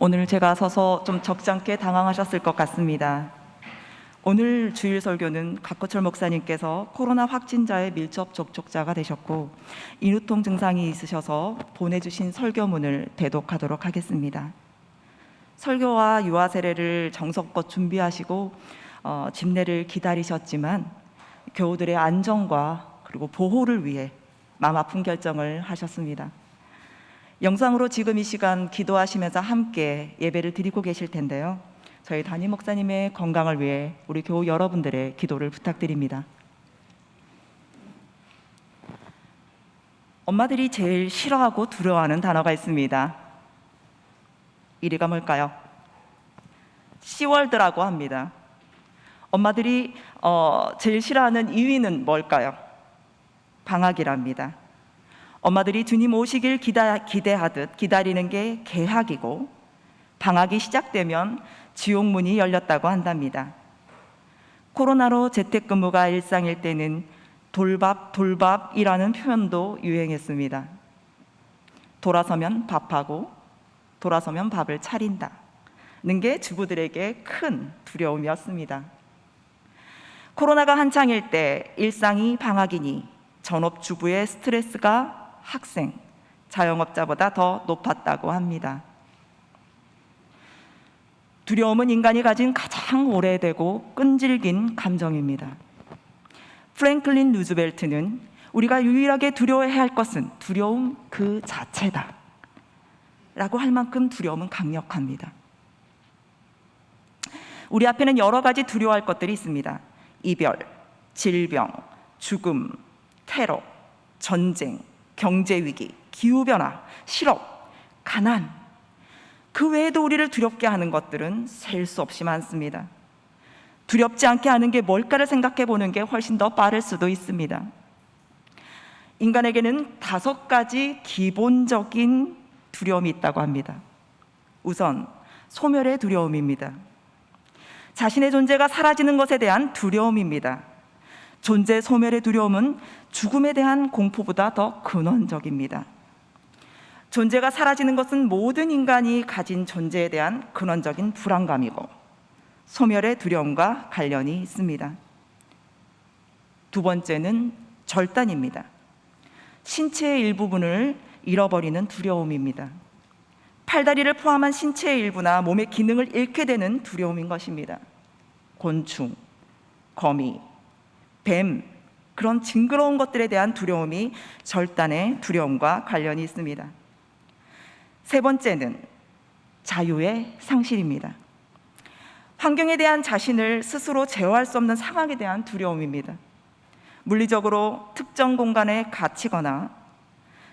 오늘 제가 서서 좀 적잖게 당황하셨을 것 같습니다. 오늘 주일 설교는 각호철 목사님께서 코로나 확진자의 밀접 접촉자가 되셨고 인후통 증상이 있으셔서 보내주신 설교문을 대독하도록 하겠습니다. 설교와 유아 세례를 정성껏 준비하시고 집례를 기다리셨지만 교우들의 안전과 그리고 보호를 위해 마음 아픈 결정을 하셨습니다. 영상으로 지금 이 시간 기도하시면서 함께 예배를 드리고 계실 텐데요. 저희 담임 목사님의 건강을 위해 우리 교우 여러분들의 기도를 부탁드립니다. 엄마들이 제일 싫어하고 두려워하는 단어가 있습니다. 1위가 뭘까요? 씨월드라고 합니다. 엄마들이 제일 싫어하는 2위는 뭘까요? 방학이랍니다. 엄마들이 주님 오시길 기대하듯 기다리는 게 개학이고 방학이 시작되면 지옥문이 열렸다고 한답니다. 코로나로 재택근무가 일상일 때는 돌밥이라는 표현도 유행했습니다. 돌아서면 밥하고 돌아서면 밥을 차린다는 게 주부들에게 큰 두려움이었습니다. 코로나가 한창일 때 일상이 방학이니 전업주부의 스트레스가 학생, 자영업자보다 더 높았다고 합니다. 두려움은 인간이 가진 가장 오래되고 끈질긴 감정입니다. 프랭클린 루즈벨트는 우리가 유일하게 두려워해야 할 것은 두려움 그 자체다 라고 할 만큼 두려움은 강력합니다. 우리 앞에는 여러 가지 두려워할 것들이 있습니다. 이별, 질병, 죽음, 테러, 전쟁, 경제위기, 기후변화, 실업, 가난, 그 외에도 우리를 두렵게 하는 것들은 셀 수 없이 많습니다. 두렵지 않게 하는 게 뭘까를 생각해 보는 게 훨씬 더 빠를 수도 있습니다. 인간에게는 5가지 기본적인 두려움이 있다고 합니다. 우선 소멸의 두려움입니다. 자신의 존재가 사라지는 것에 대한 두려움입니다. 존재 소멸의 두려움은 죽음에 대한 공포보다 더 근원적입니다. 존재가 사라지는 것은 모든 인간이 가진 존재에 대한 근원적인 불안감이고 소멸의 두려움과 관련이 있습니다. 두 번째는 절단입니다. 신체의 일부분을 잃어버리는 두려움입니다. 팔다리를 포함한 신체의 일부나 몸의 기능을 잃게 되는 두려움인 것입니다. 곤충, 거미, 뱀, 그런 징그러운 것들에 대한 두려움이 절단의 두려움과 관련이 있습니다. 세 번째는 자유의 상실입니다. 환경에 대한 자신을 스스로 제어할 수 없는 상황에 대한 두려움입니다. 물리적으로 특정 공간에 갇히거나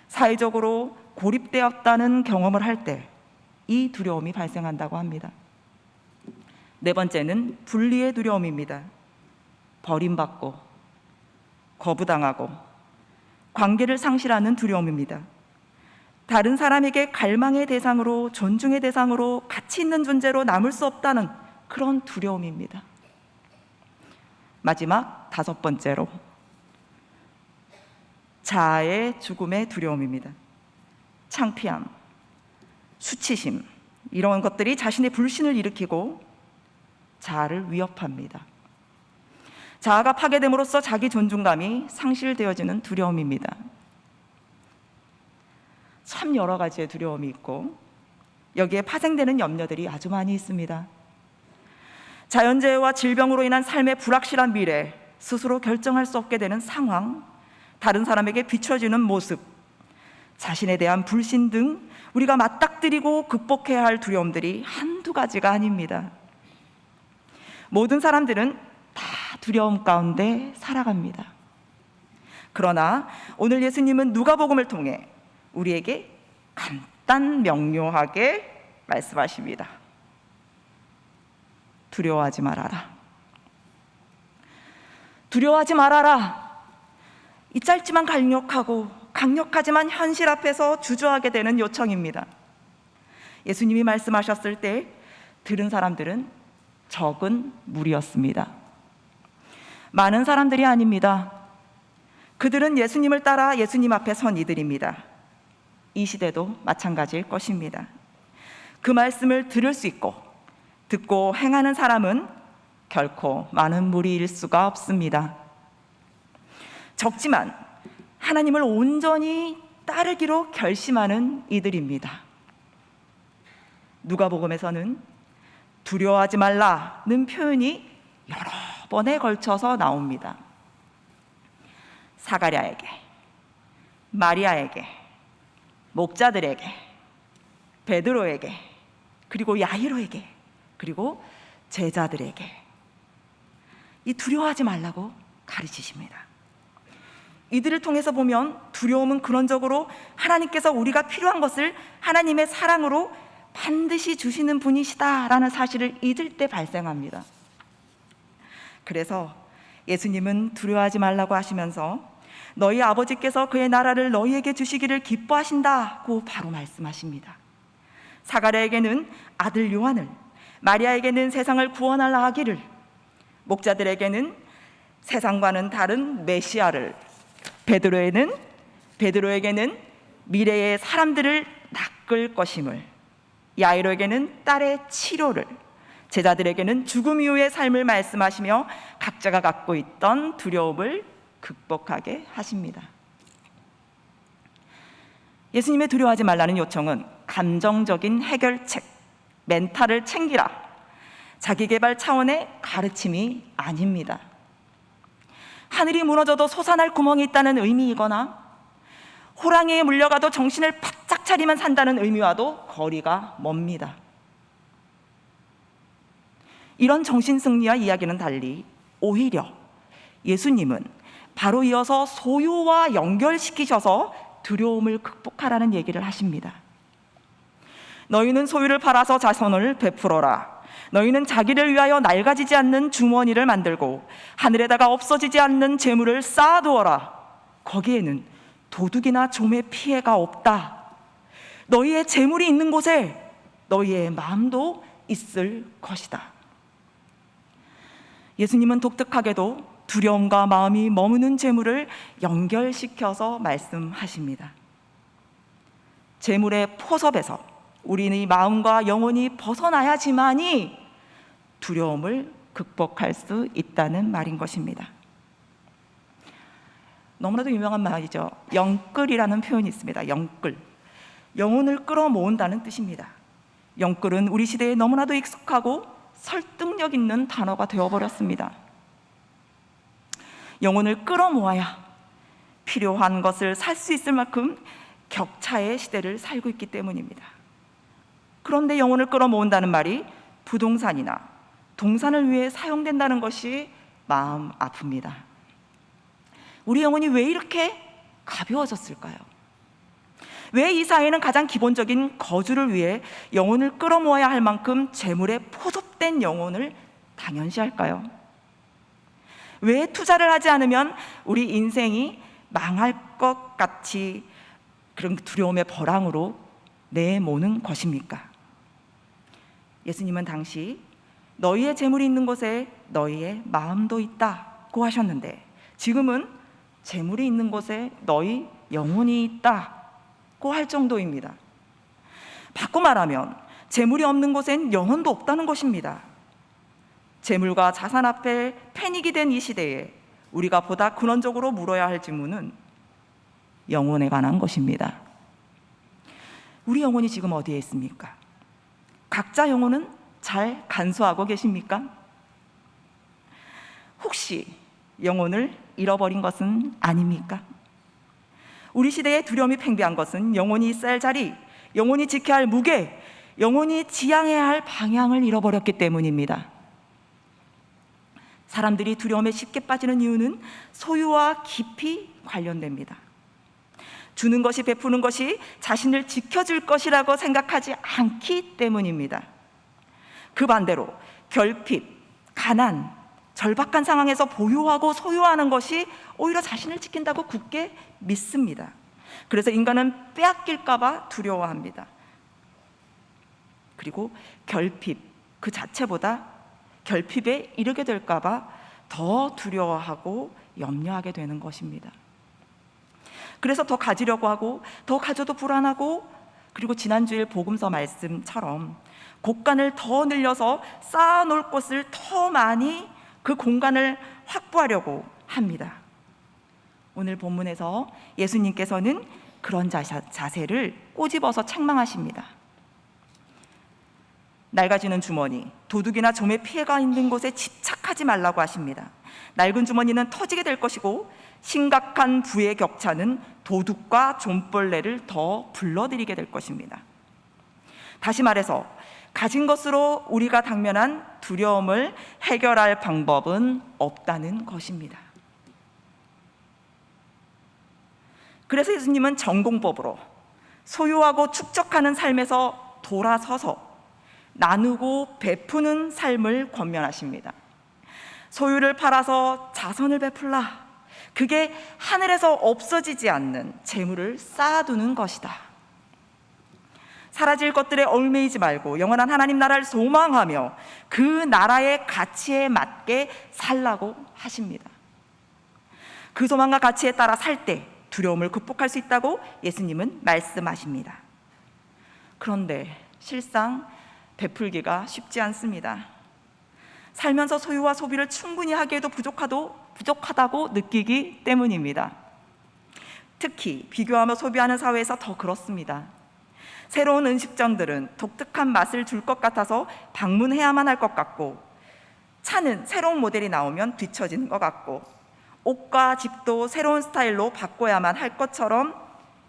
사회적으로 고립되었다는 경험을 할 때 이 두려움이 발생한다고 합니다. 네 번째는 분리의 두려움입니다. 버림받고 거부당하고 관계를 상실하는 두려움입니다. 다른 사람에게 갈망의 대상으로 존중의 대상으로 가치 있는 존재로 남을 수 없다는 그런 두려움입니다. 마지막 5번째로 자아의 죽음의 두려움입니다. 창피함, 수치심, 이런 것들이 자신의 불신을 일으키고 자아를 위협합니다. 자아가 파괴됨으로써 자기 존중감이 상실되어지는 두려움입니다. 참 여러 가지의 두려움이 있고 여기에 파생되는 염려들이 아주 많이 있습니다. 자연재해와 질병으로 인한 삶의 불확실한 미래, 스스로 결정할 수 없게 되는 상황, 다른 사람에게 비춰지는 모습, 자신에 대한 불신 등 우리가 맞닥뜨리고 극복해야 할 두려움들이 한두 가지가 아닙니다. 모든 사람들은 다 두려움 가운데 살아갑니다. 그러나 오늘 예수님은 누가복음을 통해 우리에게 간단 명료하게 말씀하십니다. 두려워하지 말아라. 두려워하지 말아라. 이 짧지만 강력하지만 현실 앞에서 주저하게 되는 요청입니다. 예수님이 말씀하셨을 때 들은 사람들은 적은 무리였습니다. 많은 사람들이 아닙니다. 그들은 예수님을 따라 예수님 앞에 선 이들입니다. 이 시대도 마찬가지일 것입니다. 그 말씀을 들을 수 있고 듣고 행하는 사람은 결코 많은 무리일 수가 없습니다. 적지만 하나님을 온전히 따르기로 결심하는 이들입니다. 누가복음에서는 두려워하지 말라는 표현이 여러 번에 걸쳐서 나옵니다. 사가랴에게, 마리아에게, 목자들에게, 베드로에게, 그리고 야이로에게, 그리고 제자들에게 이 두려워하지 말라고 가르치십니다. 이들을 통해서 보면 두려움은 근원적으로 하나님께서 우리가 필요한 것을 하나님의 사랑으로 반드시 주시는 분이시다라는 사실을 잊을 때 발생합니다. 그래서 예수님은 두려워하지 말라고 하시면서 너희 아버지께서 그의 나라를 너희에게 주시기를 기뻐하신다고 바로 말씀하십니다. 사가랴에게는 아들 요한을, 마리아에게는 세상을 구원하려 하기를, 목자들에게는 세상과는 다른 메시아를, 베드로에게는 미래의 사람들을 낚을 것임을, 야이로에게는 딸의 치료를, 제자들에게는 죽음 이후의 삶을 말씀하시며 각자가 갖고 있던 두려움을 극복하게 하십니다. 예수님의 두려워하지 말라는 요청은 감정적인 해결책, 멘탈을 챙기라, 자기개발 차원의 가르침이 아닙니다. 하늘이 무너져도 솟아날 구멍이 있다는 의미이거나 호랑이에 물려가도 정신을 바짝 차리면 산다는 의미와도 거리가 멉니다. 이런 정신승리와 이야기는 달리 오히려 예수님은 바로 이어서 소유와 연결시키셔서 두려움을 극복하라는 얘기를 하십니다. 너희는 소유를 팔아서 자선을 베풀어라. 너희는 자기를 위하여 낡아지지 않는 주머니를 만들고 하늘에다가 없어지지 않는 재물을 쌓아두어라. 거기에는 도둑이나 좀의 피해가 없다. 너희의 재물이 있는 곳에 너희의 마음도 있을 것이다. 예수님은 독특하게도 두려움과 마음이 머무는 재물을 연결시켜서 말씀하십니다. 재물의 포섭에서 우리의 마음과 영혼이 벗어나야지만이 두려움을 극복할 수 있다는 말인 것입니다. 너무나도 유명한 말이죠. 영끌이라는 표현이 있습니다. 영끌, 영혼을 끌어모은다는 뜻입니다. 영끌은 우리 시대에 너무나도 익숙하고 설득력 있는 단어가 되어버렸습니다. 영혼을 끌어모아야 필요한 것을 살 수 있을 만큼 격차의 시대를 살고 있기 때문입니다. 그런데 영혼을 끌어모은다는 말이 부동산이나 동산을 위해 사용된다는 것이 마음 아픕니다. 우리 영혼이 왜 이렇게 가벼워졌을까요? 왜 이 사회는 가장 기본적인 거주를 위해 영혼을 끌어모아야 할 만큼 재물에 포섭된 영혼을 당연시할까요? 왜 투자를 하지 않으면 우리 인생이 망할 것 같이 그런 두려움의 버랑으로 내모는 것입니까? 예수님은 당시 너희의 재물이 있는 곳에 너희의 마음도 있다고 하셨는데 지금은 재물이 있는 곳에 너희 영혼이 있다고 할 정도입니다. 바꿔 말하면 재물이 없는 곳엔 영혼도 없다는 것입니다. 재물과 자산 앞에 패닉이 된 이 시대에 우리가 보다 근원적으로 물어야 할 질문은 영혼에 관한 것입니다. 우리 영혼이 지금 어디에 있습니까? 각자 영혼은 잘 간수하고 계십니까? 혹시 영혼을 잃어버린 것은 아닙니까? 우리 시대의 두려움이 팽배한 것은 영혼이 있어야 할 자리, 영혼이 지켜야 할 무게, 영혼이 지향해야 할 방향을 잃어버렸기 때문입니다. 사람들이 두려움에 쉽게 빠지는 이유는 소유와 깊이 관련됩니다. 주는 것이, 베푸는 것이 자신을 지켜줄 것이라고 생각하지 않기 때문입니다. 그 반대로 결핍, 가난, 절박한 상황에서 보유하고 소유하는 것이 오히려 자신을 지킨다고 굳게 믿습니다. 그래서 인간은 빼앗길까 봐 두려워합니다. 그리고 결핍 그 자체보다 결핍에 이르게 될까 봐 더 두려워하고 염려하게 되는 것입니다. 그래서 더 가지려고 하고 더 가져도 불안하고 그리고 지난주일 복음서 말씀처럼 곳간을 더 늘려서 쌓아놓을 곳을 더 많이 그 공간을 확보하려고 합니다. 오늘 본문에서 예수님께서는 그런 자세를 꼬집어서 책망하십니다. 낡아지는 주머니, 도둑이나 좀의 피해가 있는 곳에 집착하지 말라고 하십니다. 낡은 주머니는 터지게 될 것이고 심각한 부의 격차는 도둑과 좀벌레를 더 불러들이게 될 것입니다. 다시 말해서 가진 것으로 우리가 당면한 두려움을 해결할 방법은 없다는 것입니다. 그래서 예수님은 전공법으로 소유하고 축적하는 삶에서 돌아서서 나누고 베푸는 삶을 권면하십니다. 소유를 팔아서 자선을 베풀라. 그게 하늘에서 없어지지 않는 재물을 쌓아두는 것이다. 사라질 것들에 얽매이지 말고 영원한 하나님 나라를 소망하며 그 나라의 가치에 맞게 살라고 하십니다. 그 소망과 가치에 따라 살 때 두려움을 극복할 수 있다고 예수님은 말씀하십니다. 그런데 실상 베풀기가 쉽지 않습니다. 살면서 소유와 소비를 충분히 하기에도 부족하다고 느끼기 때문입니다. 특히 비교하며 소비하는 사회에서 더 그렇습니다. 새로운 음식점들은 독특한 맛을 줄 것 같아서 방문해야만 할 것 같고, 차는 새로운 모델이 나오면 뒤처지는 것 같고, 옷과 집도 새로운 스타일로 바꿔야만 할 것처럼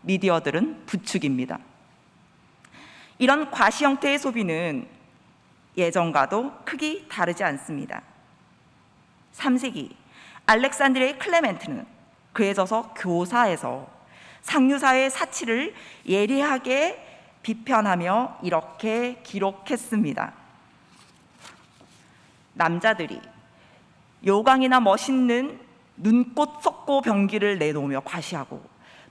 미디어들은 부추깁니다. 이런 과시 형태의 소비는 예전과도 크게 다르지 않습니다. 3세기 알렉산드리아의 클레멘트는 그에 져서 교사에서 상류사의 사치를 예리하게 비판하며 이렇게 기록했습니다. 남자들이 요강이나 멋있는 눈꽃 석고 병기를 내놓으며 과시하고,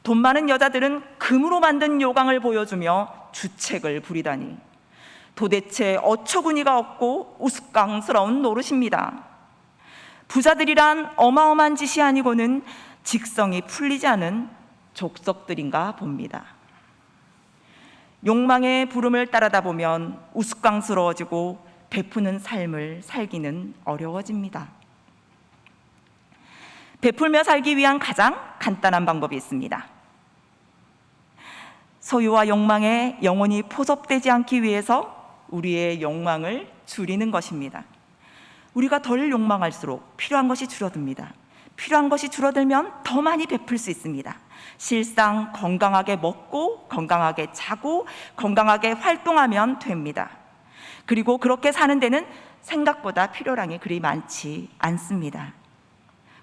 돈 많은 여자들은 금으로 만든 요강을 보여주며 주책을 부리다니 도대체 어처구니가 없고 우스꽝스러운 노릇입니다. 부자들이란 어마어마한 짓이 아니고는 직성이 풀리지 않은 족속들인가 봅니다. 욕망의 부름을 따르다 보면 우스꽝스러워지고 베푸는 삶을 살기는 어려워집니다. 베풀며 살기 위한 가장 간단한 방법이 있습니다. 소유와 욕망에 영혼이 포섭되지 않기 위해서 우리의 욕망을 줄이는 것입니다. 우리가 덜 욕망할수록 필요한 것이 줄어듭니다. 필요한 것이 줄어들면 더 많이 베풀 수 있습니다. 실상 건강하게 먹고 건강하게 자고 건강하게 활동하면 됩니다. 그리고 그렇게 사는 데는 생각보다 필요량이 그리 많지 않습니다.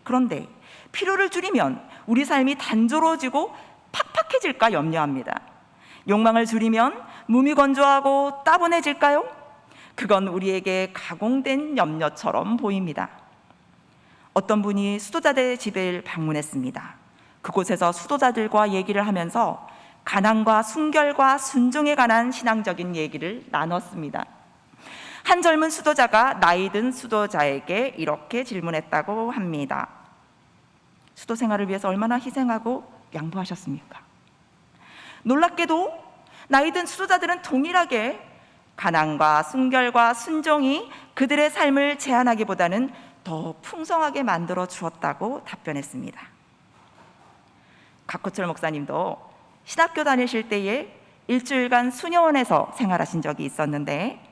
그런데 필요를 줄이면 우리 삶이 단조로워지고 팍팍해질까 염려합니다. 욕망을 줄이면 몸이 건조하고 따분해질까요? 그건 우리에게 가공된 염려처럼 보입니다. 어떤 분이 수도자들의 집을 방문했습니다. 그곳에서 수도자들과 얘기를 하면서 가난과 순결과 순종에 관한 신앙적인 얘기를 나눴습니다. 한 젊은 수도자가 나이 든 수도자에게 이렇게 질문했다고 합니다. 수도 생활을 위해서 얼마나 희생하고 양보하셨습니까? 놀랍게도 나이 든 수도자들은 동일하게 가난과 순결과 순종이 그들의 삶을 제한하기보다는 더 풍성하게 만들어 주었다고 답변했습니다. 각호철 목사님도 신학교 다니실 때에 일주일간 수녀원에서 생활하신 적이 있었는데,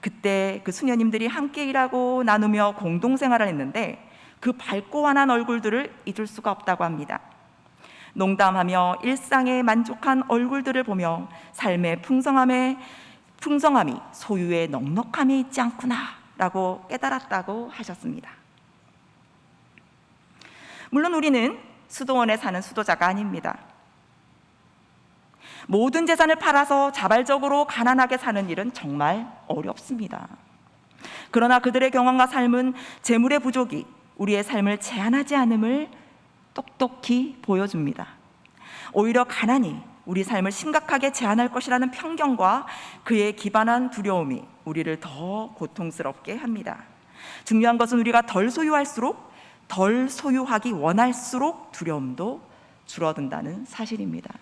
그때 그 수녀님들이 함께 일하고 나누며 공동생활을 했는데 그 밝고 환한 얼굴들을 잊을 수가 없다고 합니다. 농담하며 일상에 만족한 얼굴들을 보며 삶의 풍성함이 소유의 넉넉함에 있지 않구나 라고 깨달았다고 하셨습니다. 물론 우리는 수도원에 사는 수도자가 아닙니다. 모든 재산을 팔아서 자발적으로 가난하게 사는 일은 정말 어렵습니다. 그러나 그들의 경험과 삶은 재물의 부족이 우리의 삶을 제한하지 않음을 똑똑히 보여줍니다. 오히려 가난이 우리 삶을 심각하게 제한할 것이라는 편견과 그에 기반한 두려움이 우리를 더 고통스럽게 합니다. 중요한 것은 우리가 덜 소유할수록, 덜 소유하기 원할수록 두려움도 줄어든다는 사실입니다.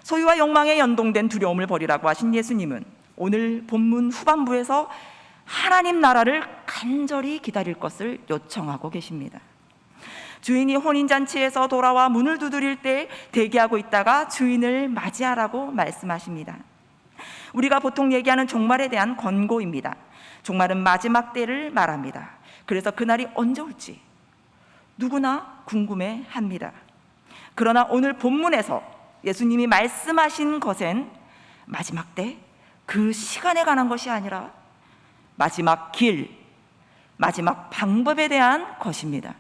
소유와 욕망에 연동된 두려움을 버리라고 하신 예수님은 오늘 본문 후반부에서 하나님 나라를 간절히 기다릴 것을 요청하고 계십니다. 주인이 혼인잔치에서 돌아와 문을 두드릴 때 대기하고 있다가 주인을 맞이하라고 말씀하십니다. 우리가 보통 얘기하는 종말에 대한 권고입니다. 종말은 마지막 때를 말합니다. 그래서 그날이 언제 올지 누구나 궁금해합니다. 그러나 오늘 본문에서 예수님이 말씀하신 것은 마지막 때 그 시간에 관한 것이 아니라 마지막 길, 마지막 방법에 대한 것입니다.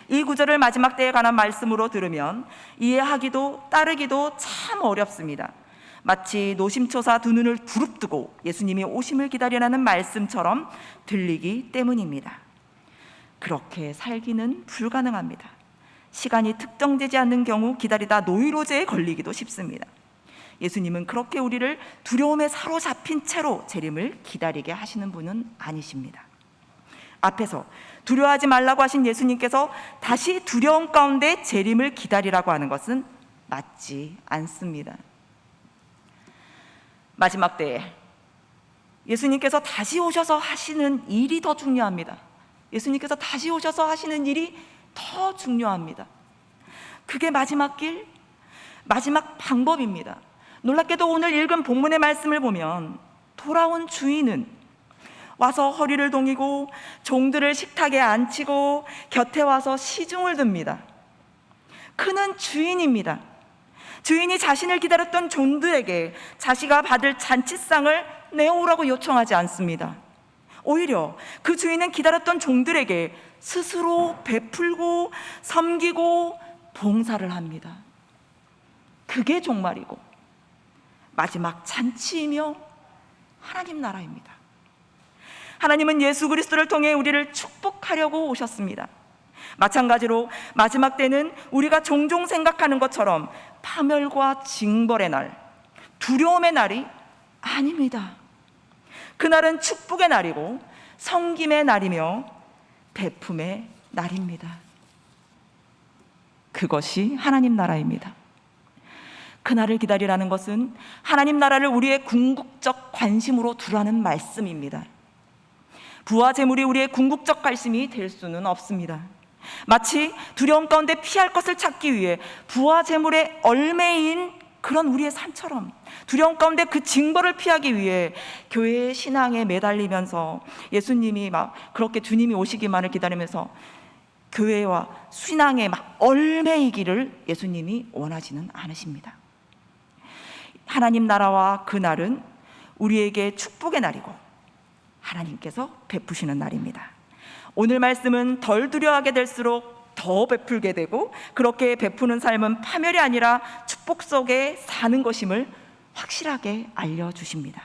이 구절을 마지막 때에 관한 말씀으로 들으면 이해하기도 따르기도 참 어렵습니다. 마치 노심초사 두 눈을 부릅뜨고 예수님이 오심을 기다리라는 말씀처럼 들리기 때문입니다. 그렇게 살기는 불가능합니다. 시간이 특정되지 않는 경우 기다리다 노이로제에 걸리기도 쉽습니다. 예수님은 그렇게 우리를 두려움에 사로잡힌 채로 재림을 기다리게 하시는 분은 아니십니다. 앞에서 두려워하지 말라고 하신 예수님께서 다시 두려움 가운데 재림을 기다리라고 하는 것은 맞지 않습니다. 마지막 때에 예수님께서 다시 오셔서 하시는 일이 더 중요합니다. 예수님께서 다시 오셔서 하시는 일이 더 중요합니다. 그게 마지막 길, 마지막 방법입니다. 놀랍게도 오늘 읽은 본문의 말씀을 보면 돌아온 주인은 와서 허리를 동이고 종들을 식탁에 앉히고 곁에 와서 시중을 듭니다. 그는 주인입니다. 주인이 자신을 기다렸던 종들에게 자기가 받을 잔치상을 내어오라고 요청하지 않습니다. 오히려 그 주인은 기다렸던 종들에게 스스로 베풀고 섬기고 봉사를 합니다. 그게 종말이고 마지막 잔치이며 하나님 나라입니다. 하나님은 예수 그리스도를 통해 우리를 축복하려고 오셨습니다. 마찬가지로 마지막 때는 우리가 종종 생각하는 것처럼 파멸과 징벌의 날, 두려움의 날이 아닙니다. 그날은 축복의 날이고 섬김의 날이며 베품의 날입니다. 그것이 하나님 나라입니다. 그날을 기다리라는 것은 하나님 나라를 우리의 궁극적 관심으로 두라는 말씀입니다. 부와 재물이 우리의 궁극적 관심이 될 수는 없습니다. 마치 두려움 가운데 피할 것을 찾기 위해 부와 재물에 얼매인 그런 우리의 삶처럼 두려움 가운데 그 징벌을 피하기 위해 교회의 신앙에 매달리면서 예수님이 막 그렇게 주님이 오시기만을 기다리면서 교회와 신앙에 막 얼매이기를 예수님이 원하지는 않으십니다. 하나님 나라와 그 날은 우리에게 축복의 날이고 하나님께서 베푸시는 날입니다. 오늘 말씀은 덜 두려워하게 될수록 더 베풀게 되고 그렇게 베푸는 삶은 파멸이 아니라 축복 속에 사는 것임을 확실하게 알려주십니다.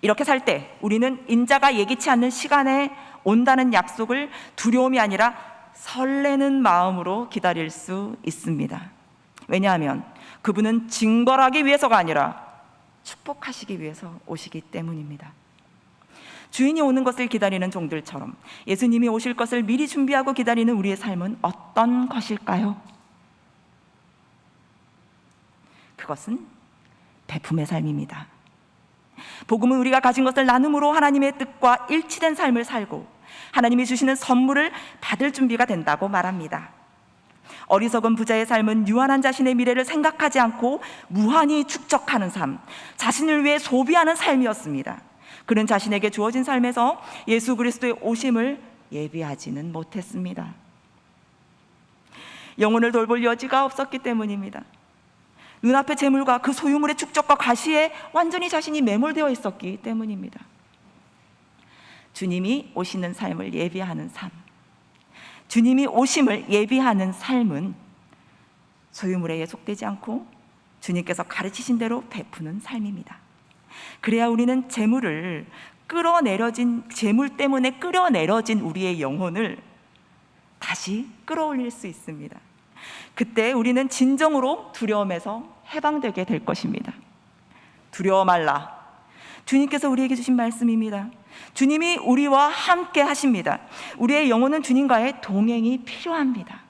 이렇게 살 때 우리는 인자가 예기치 않는 시간에 온다는 약속을 두려움이 아니라 설레는 마음으로 기다릴 수 있습니다. 왜냐하면 그분은 징벌하기 위해서가 아니라 축복하시기 위해서 오시기 때문입니다. 주인이 오는 것을 기다리는 종들처럼 예수님이 오실 것을 미리 준비하고 기다리는 우리의 삶은 어떤 것일까요? 그것은 베품의 삶입니다. 복음은 우리가 가진 것을 나눔으로 하나님의 뜻과 일치된 삶을 살고 하나님이 주시는 선물을 받을 준비가 된다고 말합니다. 어리석은 부자의 삶은 유한한 자신의 미래를 생각하지 않고 무한히 축적하는 삶, 자신을 위해 소비하는 삶이었습니다. 그는 자신에게 주어진 삶에서 예수 그리스도의 오심을 예비하지는 못했습니다. 영혼을 돌볼 여지가 없었기 때문입니다. 눈앞의 재물과 그 소유물의 축적과 과시에 완전히 자신이 매몰되어 있었기 때문입니다. 주님이 오시는 삶을 예비하는 삶, 주님이 오심을 예비하는 삶은 소유물에 예속되지 않고 주님께서 가르치신 대로 베푸는 삶입니다. 그래야 우리는 재물 때문에 끌어내려진 우리의 영혼을 다시 끌어올릴 수 있습니다. 그때 우리는 진정으로 두려움에서 해방되게 될 것입니다. 두려워 말라. 주님께서 우리에게 주신 말씀입니다. 주님이 우리와 함께 하십니다. 우리의 영혼은 주님과의 동행이 필요합니다.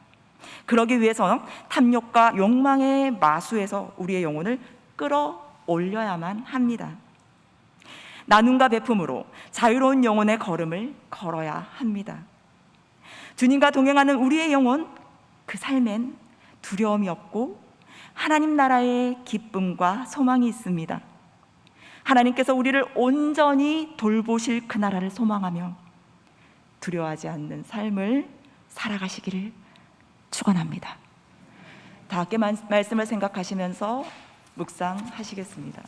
그러기 위해서는 탐욕과 욕망의 마수에서 우리의 영혼을 끌어올려야만 합니다. 나눔과 베품으로 자유로운 영혼의 걸음을 걸어야 합니다. 주님과 동행하는 우리의 영혼, 그 삶엔 두려움이 없고 하나님 나라의 기쁨과 소망이 있습니다. 하나님께서 우리를 온전히 돌보실 그 나라를 소망하며 두려워하지 않는 삶을 살아가시기를 축원합니다. 다 함께 말씀을 생각하시면서 묵상하시겠습니다.